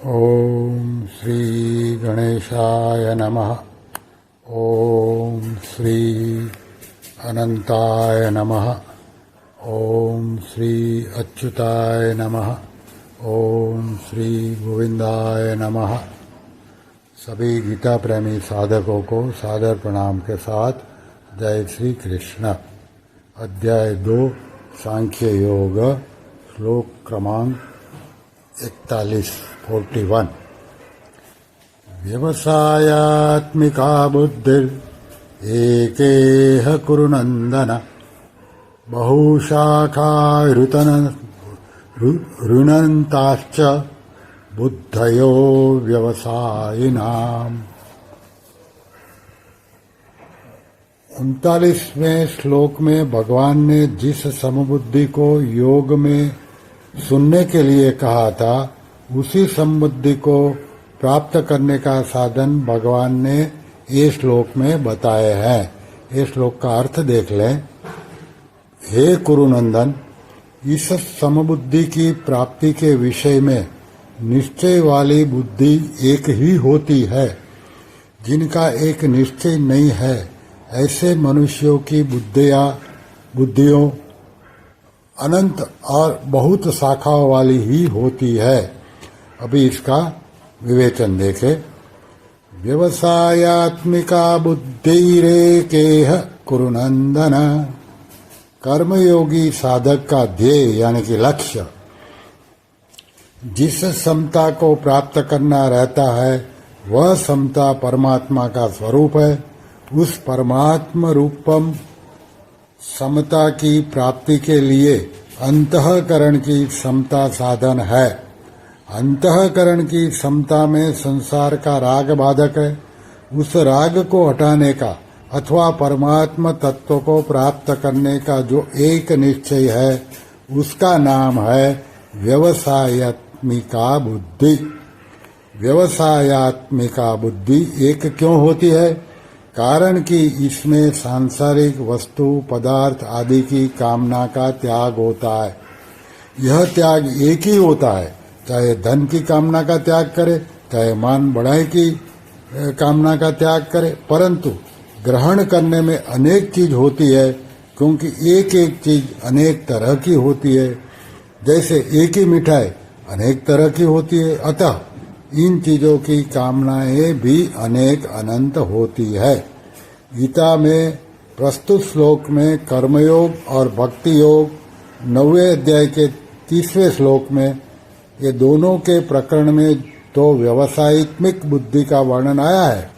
ओम श्री गणेशाय नमः। ओम श्री अनंताय नमः। ओम श्री अच्युताय नमः। ओम श्री गोविंदाय नमः। सभी गीता प्रेमी साधकों को सादर प्रणाम के साथ जय श्री कृष्ण। अध्याय 2 सांख्य योग, श्लोक क्रमांक 41। व्यवसायात्मिका बुद्धिर एकेह कुरु नंदन, बहुशाखा ऋणन्ताश्च बुद्धयो व्यवसायिनाम। 39वें श्लोक में भगवान ने जिस समबुद्धि को योग में सुनने के लिए कहा था, उसी समबुद्धि को प्राप्त करने का साधन भगवान ने ये श्लोक में बताए हैं। ये श्लोक का अर्थ देख लें। हे कुरुनंदन, इस समबुद्धि की प्राप्ति के विषय में निश्चय वाली बुद्धि एक ही होती है। जिनका एक निश्चय नहीं है, ऐसे मनुष्यों की बुद्धियों अनंत और बहुत शाखाओं वाली ही होती है। अभी इसका विवेचन देखें। व्यवसायात्मिका बुद्धिरेकेह कुरुनंदन, कर्मयोगी साधक का ध्येय यानी कि लक्ष्य जिस समता को प्राप्त करना रहता है, वह समता परमात्मा का स्वरूप है। उस परमात्म रूपम समता की प्राप्ति के लिए अंतःकरण की समता साधन है। अंतःकरण की समता में संसार का राग बाधक है। उस राग को हटाने का अथवा परमात्म तत्व को प्राप्त करने का जो एक निश्चय है, उसका नाम है व्यवसायात्मिका बुद्धि। व्यवसायात्मिका बुद्धि एक क्यों होती है? कारण कि इसमें सांसारिक वस्तु पदार्थ आदि की कामना का त्याग होता है। यह त्याग एक ही होता है, चाहे धन की कामना का त्याग करे, चाहे मान बढ़ाई की कामना का त्याग करे। परंतु ग्रहण करने में अनेक चीज होती है, क्योंकि एक एक चीज अनेक तरह की होती है। जैसे एक ही मिठाई अनेक तरह की होती है, अतः इन चीजों की कामनाएं भी अनेक अनंत होती है। गीता में प्रस्तुत श्लोक में कर्मयोग और भक्ति योग 9वें अध्याय के 30वें श्लोक में ये दोनों के प्रकरण में तो व्यवसायित्मिक बुद्धि का वर्णन आया है,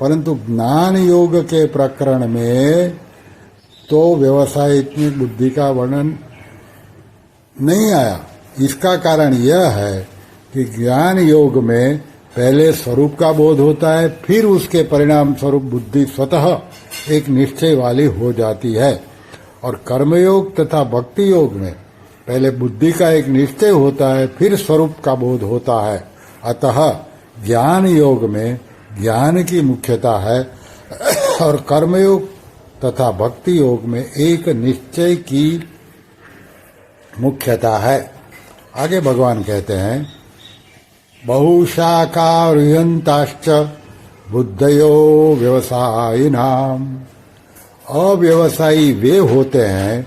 परंतु ज्ञान योग के प्रकरण में तो व्यवसायित्मिक बुद्धि का वर्णन नहीं आया। इसका कारण यह है कि ज्ञान योग में पहले स्वरूप का बोध होता है, फिर उसके परिणाम स्वरूप बुद्धि स्वतः एक निश्चय वाली हो जाती है। और कर्मयोग तथा भक्ति योग में पहले बुद्धि का एक निश्चय होता है, फिर स्वरूप का बोध होता है। अतः ज्ञान योग में ज्ञान की मुख्यता है और कर्मयोग तथा भक्ति योग में एक निश्चय की मुख्यता है। आगे भगवान कहते हैं, बहुशाखा ऋयन्ताश्च बुद्धयो व्यवसायिनाम। अव्यवसायी वे होते हैं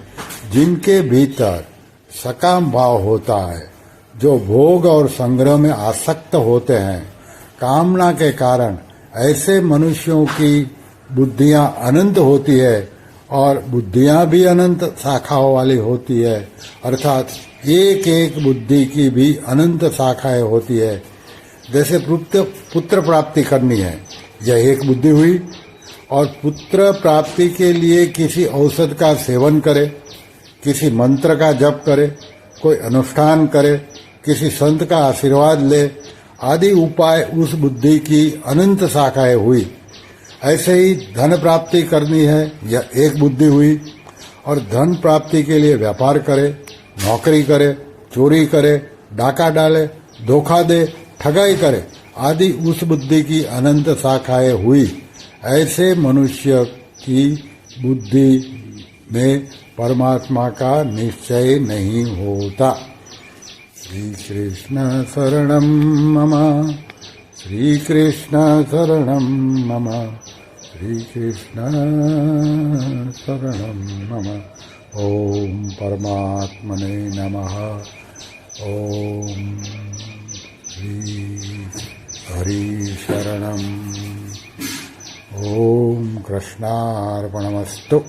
जिनके भीतर सकाम भाव होता है, जो भोग और संग्रह में आसक्त होते हैं। कामना के कारण ऐसे मनुष्यों की बुद्धियां अनंत होती है और बुद्धियां भी अनंत शाखाओं वाली होती है, अर्थात एक एक बुद्धि की भी अनंत शाखाएं होती है। जैसे पुत्र प्राप्ति करनी है, यह एक बुद्धि हुई, और पुत्र प्राप्ति के लिए किसी औषध का सेवन करे, किसी मंत्र का जप करे, कोई अनुष्ठान करे, किसी संत का आशीर्वाद ले, आदि उपाय उस बुद्धि की अनंत शाखाएं हुई। ऐसे ही धन प्राप्ति करनी है, यह एक बुद्धि हुई, और धन प्राप्ति के लिए व्यापार करे, नौकरी करे, चोरी करे, डाका डाले, धोखा दे, ठगाई करे, आदि उस बुद्धि की अनंत शाखाएं हुई। ऐसे मनुष्य की बुद्धि में परमात्मा का निश्चय नहीं होता। श्रीकृष्ण शरणं मम श्रीकृष्ण शरणं मम श्रीकृष्ण शरणं मम। ओम परमात्मने नमः। ओम श्री हरि शरणम्। ओम कृष्णार्पणमस्तु।